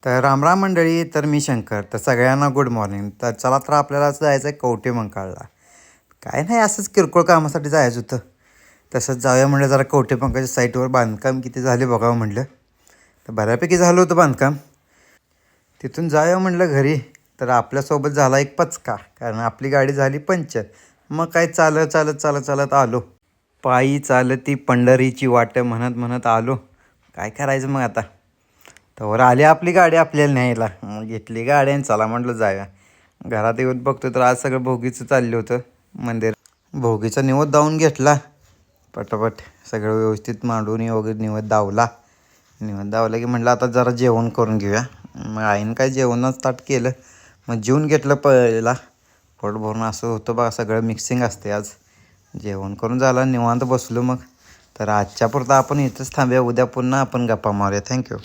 तर रामराम मंडळी. तर मी शंकर. तर सगळ्यांना गुड मॉर्निंग. तर चला तर आपल्याला जायचं आहे कवठेमंकाळला. काय नाही, असंच किरकोळ कामासाठी जायचं होतं. तसंच जाऊया म्हणलं, जरा कवठेमंकाळच्या साईटवर बांधकाम किती झाले बघावं म्हणलं. तर बऱ्यापैकी झालं होतं बांधकाम. तिथून जाऊया म्हणलं घरी. तर आपल्यासोबत झाला एक पचका, कारण आपली गाडी झाली पंक्चर. मग काय चालत चालत चालत चालत आलो. पायी चालती पंढरीची वाट म्हणत म्हणत आलो. काय करायचं मग आता. तर आली आपली गाडी आपल्याला न्यायला. मग घेतली गाडी आणि चला म्हटलं जाऊया. घरात येऊन बघतो तर आज सगळं भोगीचं चाललं होतं मंदिर. भोगीचा निवद दावून घेतला पटापट. सगळं व्यवस्थित मांडून वगैरे निवद दावला. निवद दावला की म्हटलं आता जरा जेवण करून घेऊया. मग आईनं काय जेवणच ताट केलं. मग जेवून घेतलं पहिला. पोट भरून असं होतं बघा, सगळं मिक्सिंग असते आज. जेवण करून झालं, निवांत बसलो मग. तर आजच्या पुरता आपण इथंच थांबूया. उद्या पुन्हा आपण गप्पा मारूया. थँक्यू.